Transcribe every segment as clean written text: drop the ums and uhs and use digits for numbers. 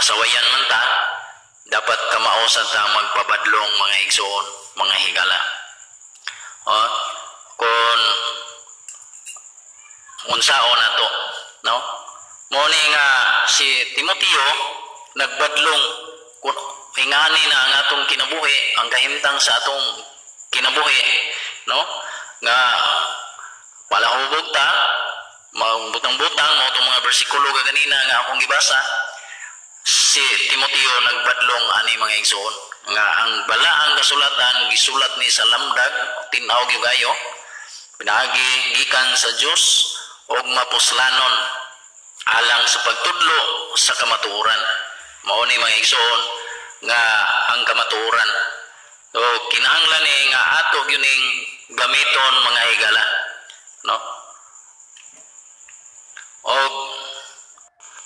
masawayan man ta, dapat kamausad ta magpabadlong mga igsoon, mga higala. Kung unsaon nato, no? Muni nga si Timoteo nagbadlong kung ingani na ang atong kinabuhi, ang kahimtang sa atong kinabuhi, no? Nga palahubog ta, magbutang-butang mo itong mga bersikulo ganina nga akong gibasa. Si Timoteo nagbadlong ani mga igsoon nga ang balaang kasulatan gisulat ni sa lamdag, tinaw gyud kayo, pinagi gikan sa Dios og mapuslanon alang sa pagtudlo sa kamatuoran. Mao ni mga igsoon nga ang kamatuoran. So kinahanglan ni nga ato gyuning gamiton mga higala, no? Og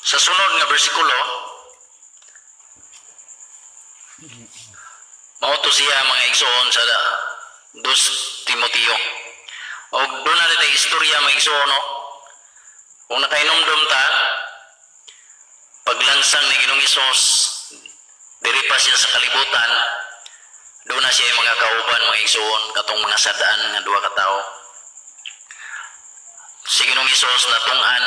sa sunod nga bersikulo mao to siya mga igsoon sa 2 Timoteo. Og doon na rin istorya mga igsoon, no? Kung nakainomdom ta, paglansang ni Ginoong Hesus, diri pa siya sa kalibutan, doon na siya mga kauban mga igsoon, katong mga sadaan nga duha ka tawo. Si Ginoong Hesus natungan,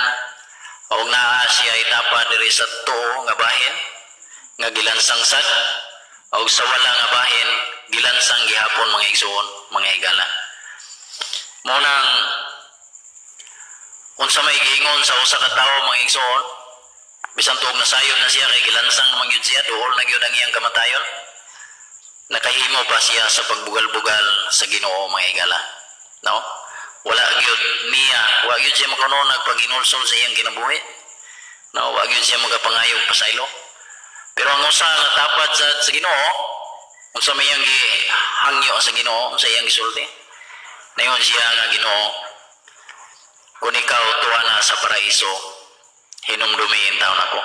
og naa siya itapa diri sa tuo nga bahin, nga gilansang sad, og sa wala nga bahin, gilansang gihapon mga igsoon, mga higala. Munang unsa may giingon sa usa ka tawo mga igsoon, bisan tuog nasayod na siya kay gilansang naman gyud siya, duol na gyud ang iyang kamatayon, nakahimo pa siya sa pagbugal-bugal sa Ginoo mga higala, no? Wala gyud niya, wa gyud siya makanon nagpaginulsol sa iyang kinabuhi, no? Wa gyud siya magapangayog pasaylo. Pero ang usa nga tapat sa Ginoo, unsa may iyang gihangyo sa Ginoo, unsa iyang gisulti, nayon siya nga Ginoo, kung ikaw tuwa na sa paraiso, hinumdumiin taon ako.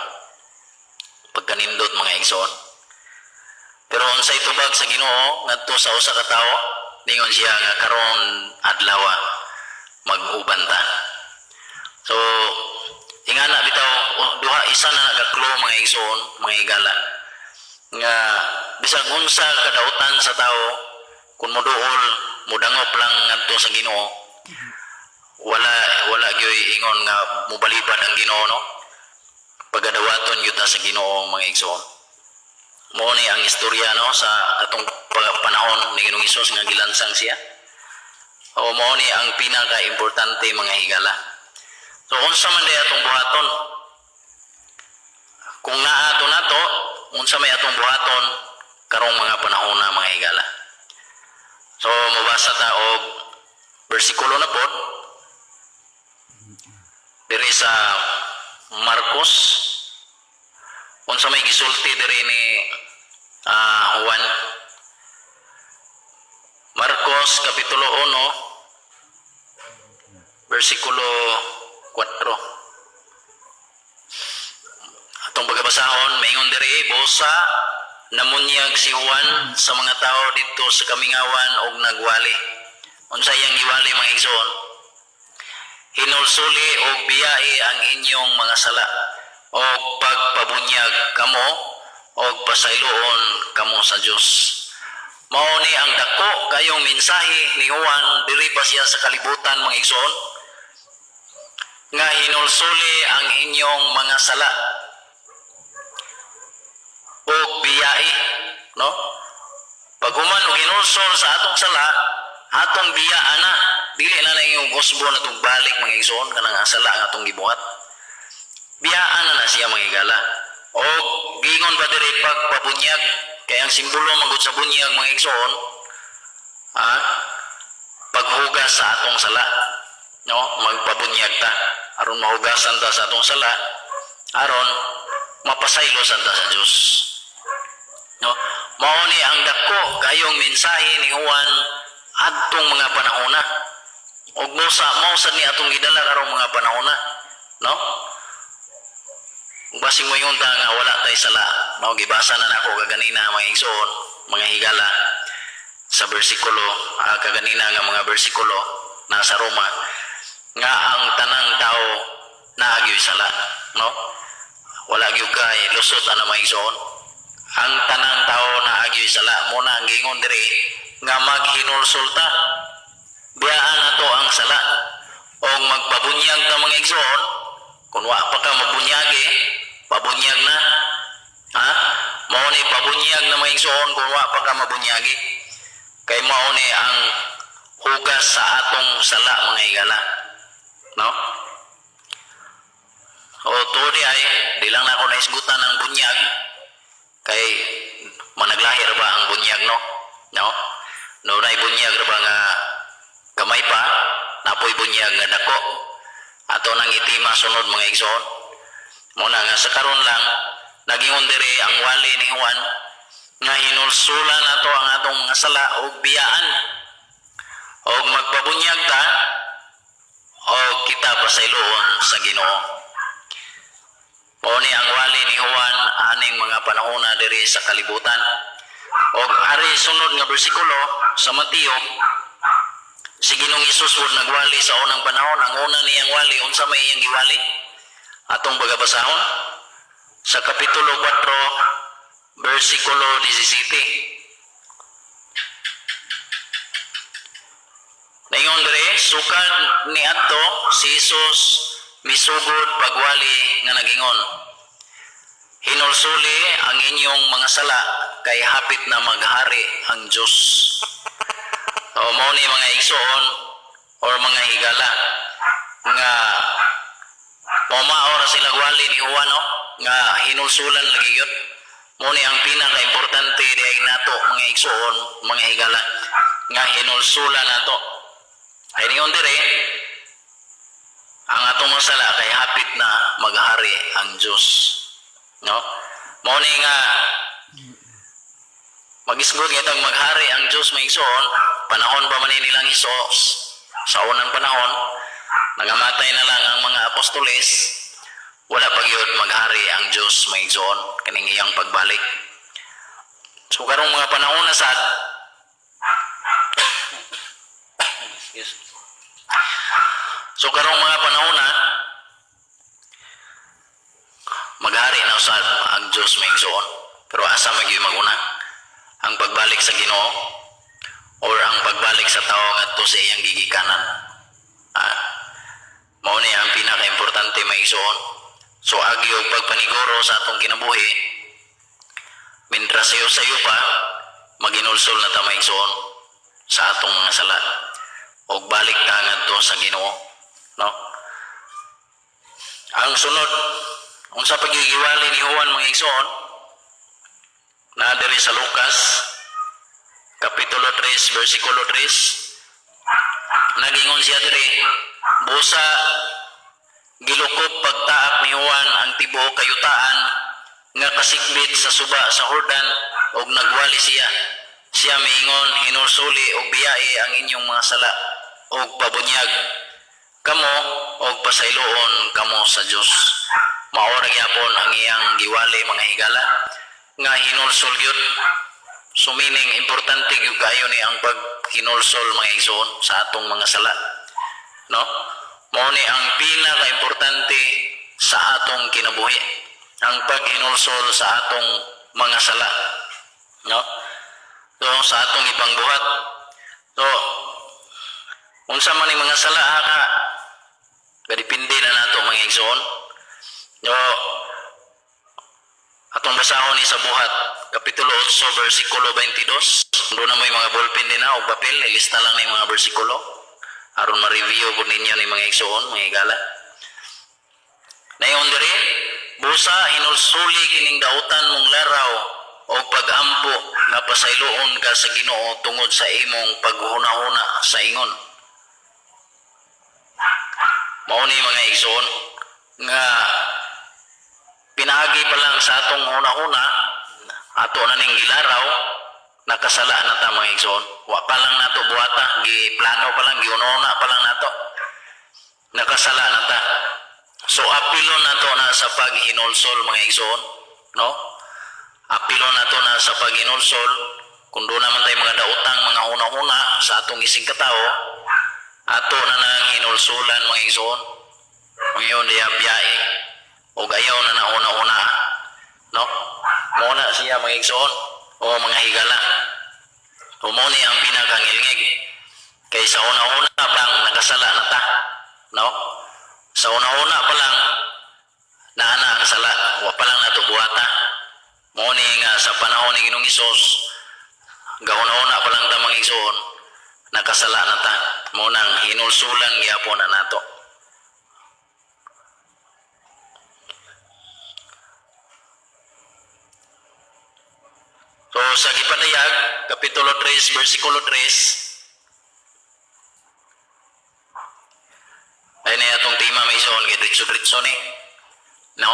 Pagkanindot mga igsoon. Pero unsay tubag sa Ginoo ngadto sa usa ka tawo, ningon siya nga karon adlaw mag-uban ta. So ingana bitaw duha isa na nagaklo mga igsoon, mga higala, nga bisag unsa kadautan sa tawo kun moduol mudangop lang ngadto sa Ginoo, wala gyoy ingon nga mubalibad ang Ginoo, no? Pagadawaton gyud sa Ginoo mga igsoon. Mao ni ang istorya, no, sa atong panahon ni Ginoong Hesus nga gilansang siya. O mao ni ang pinaka-importante mga higala. So unsa man day atong buhaton? Kung naato nato, unsa may atong buhaton karong mga panahon na mga higala. So mabasa ta og bersikulo na pod diri sa Marcos, unsa may gisulti diri ni Juan. Marcos kapitulo 1 bersikulo 4. Atong pagbasahon, maingon diri, busa namunyag si Juan sa mga tao dito sa kamingawan og nagwali. Unsa iyang giwali mga igsoon? Hinulsuli og biyai ang inyong mga sala og pagpabunyag kamo og pasayloon kamo sa Dios. Mao ni ang dako kayong mensahe ni Juan diri pa siya sa kalibutan mga igsoon, nga hinulsuli ang inyong mga sala og biyai, no? Pag human og hinulsol sa atong sala, atong biyaan na, dili na yung gusbo na itong balik mga igsoon kanang sala ang atong gibuhat. Biyaan na siya mga higala. O gingon ba diri pagpabunyag, kaya ang simbolo magud sa bunyag mga igsoon, paghugas sa atong sala, no? Magpabunyag ta aron mahugasan ta sa atong sala, aron mapasaylosan ta sa Dios, no? Mao ni ang dako kayong mensahe ni Juan adtong mga panahona, og mausa ni atong gidala karong mga panahona, no? Basing mo yung nga wala tay sala, no? Gibasa na nako kaganina mga igsoon, mga higala, sa bersikulo, kaganina nga mga bersikulo nasa Roma, nga ang tanang tao naagyoy sala, no? wala gyud kay lusot ana mga igsoon. Ang tanang tao na agyoy sala mo na ang gingon diri nga maghinulsol ta. Biyaan nato ang sala o magpabunyag ta mga igsoon. Kung wa pa ka mabunyagi, pabunyag na. Ha? Mao ni pabunyag na mga igsoon kung wa pa ka mabunyagi. Kay mao ni ang hugas sa atong sala mga higala. No? O tuodi ay di lang na ako naisgutan ng bunyag kay managlahir ba ang bunyag no? No? No na bunyag ra ba nga gamay pa, napoy bunyag nga dako. Ato nang itima sunod mga igsoon. Muna nga sa karon lang nagingon diri ang wali ni Juan nga hinulsulan nato ang atong mga sala og biyaan. Og magpabunyag ta og kita pasayloon sa Ginoo. Mao ni ang wali ni Juan aning mga panahona diri sa kalibutan. Og ari sunod nga bersikulo sa Mateo, si Ginoong Hesus wud nagwali sa unang panahon. Ang una niyang wali unsa may iyang giwali? Atong bagabasahon sa kapitulo 4 bersikulo 17. Naingon diri, sukad ni adto si Hesus misugod pagwali nga nagingon, hinulsuli ang inyong mga sala kay hapit na maghari ang Dios. O mao ni mga igsoon or mga higala nga maura sila gwali ni Juan no? Nga hinulsulan lagi yun. Mao ni ang pinaka-importante diay nato mga igsoon, mga higala nga hinulsulan nato. Ay niyon dire ang atong mga sala kay hapit na maghari ang Dios. No? Mao ni nga magisgod itong maghari ang Diyos may igsoon, panahon pa man nilang Hesus, sa unang panahon, nangamatay na lang ang mga apostoles, wala pa gyud maghari ang Diyos may igsoon, kaning iyang pagbalik. So karong mga panahon na sad, so karong mga panahon na, maghari na usad ang Diyos may igsoon, pero asa magyud maguna? Ang pagbalik sa Ginoo or ang pagbalik sa tao ngadto sa iyang gigikanan. Mao ni ang pinaka-importante may igsoon. So agi og pagpaniguro sa atong kinabuhi, mintras sayo pa maginulsol na ta may igsoon sa atong mga sala og balik ta ngadto sa Ginoo, no? Ang sunod unsa pagigiwali ni Juan mga igsoon na diri sa Lucas kapitulo 3 bersikulo 3, nagingon siya diri, busa gilukop pagtaap ni Juan ang tibuok kayutaan nga kasikbit sa suba sa Jordan og nagwali siya miingon, hinulsuli og biyai ang inyong mga sala og pabunyag kamo og pasayloon kamo sa Dios. Mao ra gyapon ang iyang giwali mga higala nga hinulsol gyud. So meaning importante gyud kayo ni ang paghinulsol mga igsoon sa atong mga sala, no? Mao ni ang pinaka-importante sa atong kinabuhi, ang paghinulsol sa atong mga sala, no? So sa atong ipangbuhat. So unsa man ning mga sala ka gadipindi na nato mga igsoon. No, atong basahon ni sa buhat kapitulo 8 bersikulo 22. Doon na may mga ballpen din na o papel, ilista lang ni mga bersikulo aron ma-review po ninyo ni mga igsoon, mga higala. Nayon diri, busa hinulsuli kining dautan mong laraw o pag-ampo na pasayloon ka sa Ginoo tungod sa imong paghuna-huna sa ingon. Mao ni mga igsoon nga pinagi pa lang sa atong huna-huna, ato na ning gilaraw, nakasala na ta mga igsoon. Wa pa lang nato buhata, giplano pa lang, giunona pa lang nato. Nakasala na ta. So apilon nato na sa paghinulsol mga igsoon, no? Apilon nato na sa paghinulsol, kung doon naman tayo mga dautang, mga huna-huna sa atong ising katao, ato na nang hinulsulan mga igsoon. Ngayon diya biyai o ayaw na nauna-una, no? Muna siya mga igsoon o mga higala. O muna ang pinakangilngig. Kay sa una-una pang nakasala na ta, no? Sa una-una pa lang naana ang sala, wa pa lang natubuhata. Muna nga sa panahon ni Ginoong Hesus, gauna-una pa lang ta mga igsoon, nakasala na ta. Munang hinulsulan gyapon na nato. So sa Gipadayag, Kapitulo 3, versikulo 3, ay na atong tema may ison, kay Ritso-Ritso ni. No?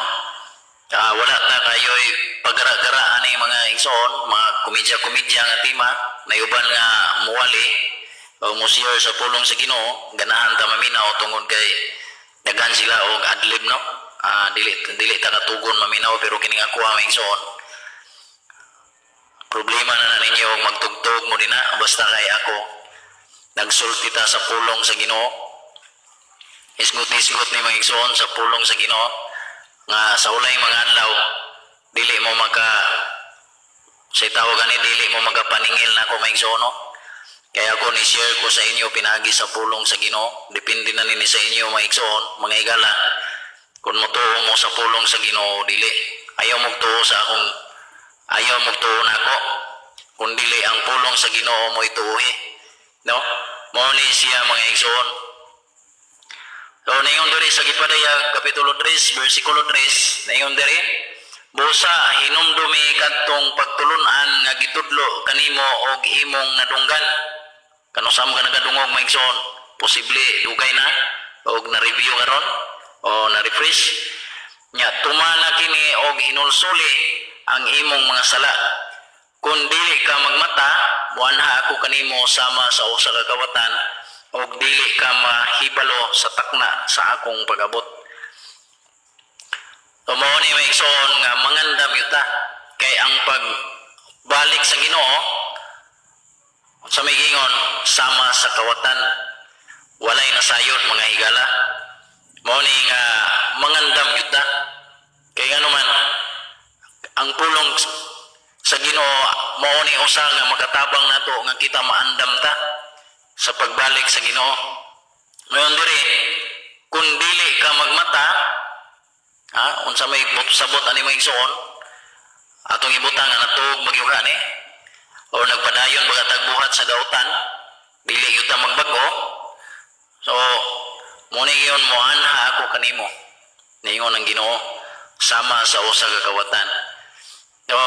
Wala ta kayo'y pagara-garaan ni mga ison, mga komedya-komedya nga tema, na uban nga muwali, o musiyar sa pulong sa Ginoo, ganahan ta maminaw tungod kay daghan sila og adlib, no? Dili ta katugon maminaw, pero kining ako ang ison, problema na ninyo magtugtog mo din na, basta kay ako nagsulti ta sa pulong sa Ginoo. Isgot-isgot ni mga igsoon sa pulong sa Ginoo nga sa ulay mga adlaw dili mo maka sa tawag ani dili mo magapaningil na ako mga igsoon, no? Kaya ako ni share ko sa inyo pinagi sa pulong sa Ginoo. Depende na nini sa inyo mga igsoon, mga higala, kung motuo mo sa pulong sa Ginoo dili. Ayaw magtuo sa akong ayaw magtuo na ako, kung dili ang pulong sa Ginoo mo ituuhi, no? Mao ni siya mga igsoon. So nayon diri sa Gipadayag Kapitulo 3 versikulo 3, nayon diri, busa hinumdumi kadtong pagtulunan nga gitudlo kanimo og imong nadunggan. Kanusam ka nagadungog mga igsoon, posible dugay na og na-review karon o na-refresh nya tumana kini og hinulsuli ang imong mga sala. Kung dili ka magmata, buanha ako kanimo sama sa usa ka kawatan, og dili ka mahibalo sa takna sa akong pag-abot. So mao ni may igsoon nga mangandam yuta, kay ang pagbalik sa Ginoo sa may gingon sama sa kawatan, walay nasayod mga higala. Mao ni nga mangandam yuta, kay ngano man ang pulong sa Ginoo mao ni usa nga makatabang nato nga kita maandam ta sa pagbalik sa Ginoo. Mayon diri, kung dili ka magmata, unsa may sabot ani mga igsoon, atong ibutang nga natug magyuga ni o nagpadayon baga tagbuhat sa dautan, dili gyud ta magbago. So mo ni giyon mo anha ako kanimo, ningon ang Ginoo sama sa usa ka kawatan. So,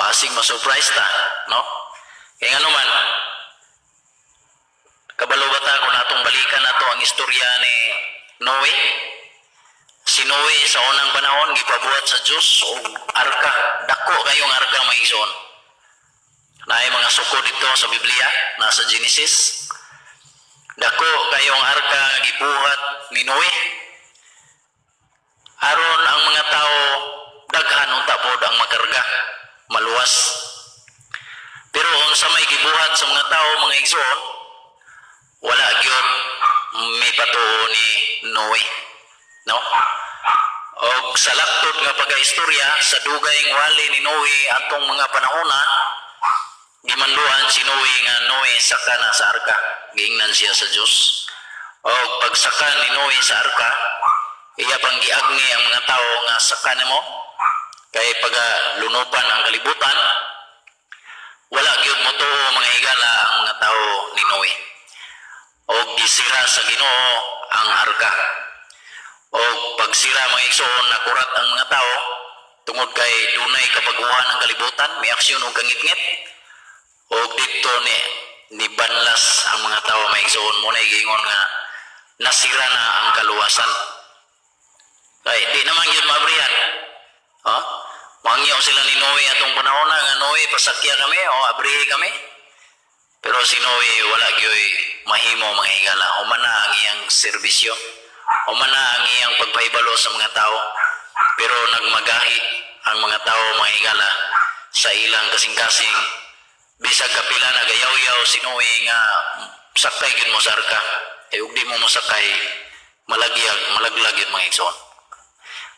basig ma-surprise ta, no? Kaya nga naman, kabalo ba ta kung natong balikan nato ang istorya ni Noe? Si Noe sa unang panahon, gipabuhat sa Diyos o arka. Dako kayong arka may igsoon. Naay mga suko dito sa Biblia, nasa Genesis. Dako kayong arka gibuhat ni Noe. Aron ang mga tao daghan unta pod ang makarga, maluwas. Pero unsa may gibuhat sa mga tao mga igsoon, wala gyud may patuo ni Noe, no? Og sa laktod nga pagaistorya sa dugay ng wali ni Noe atong mga panahona, gimanduan si Noe nga Noe saka na sa arka, giingnan siya sa Dios. Og pagsaka ni Noe sa arka, iya pang giagni ang mga tao nga saka nimo kay pagalunupan ang kalibutan, wala gyud motuo mga higala ang mga tao ni Noe. Og gisira sa Ginoo ang arka. Og pagsira mga igsoon, nakurat ang mga tao tungod kay dunay kabaguhan ang kalibutan, may aksyon og kangit-ngit. Og dito ni banlas ang mga tao mga igsoon, mo na giingon nga nasira na ang kaluwasan. Kay di naman yun mabrihan. Mangyaw sila ni Noe atong panahon na nga Noe pasakya kami o abrihe kami. Pero si Noe wala gyoy mahimo mga higala. Humana ang iyang serbisyo. Humana ang iyang pagpahibalo sa mga tao. Pero nagmagahi ang mga tao mga higala sa ilang kasing-kasing. Bisag kapila nagayaw-yaw si Noe nga sakay gyud mo sa arka. Ug di mo masakay malaglag mga igsoon.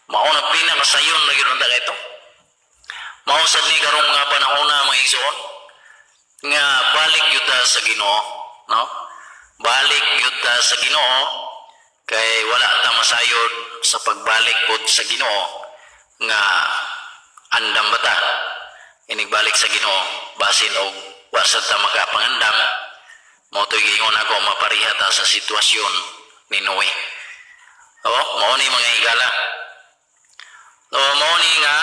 Mao na pinakasayon na gyud unta kayto. Mao sad ni karong mga panahon na mga igsoon nga balik gyud ta sa Ginoo, no? Balik gyud ta sa Ginoo kay wala ta masayod sa pagbalik pod sa Ginoo nga andam bata. Inigbalik sa Ginoo basin og wa sad ta makapangandam. Mao toy gingon ako mapariha ta sa sitwasyon ni Noe. Mao ni mga higala. Mao ni nga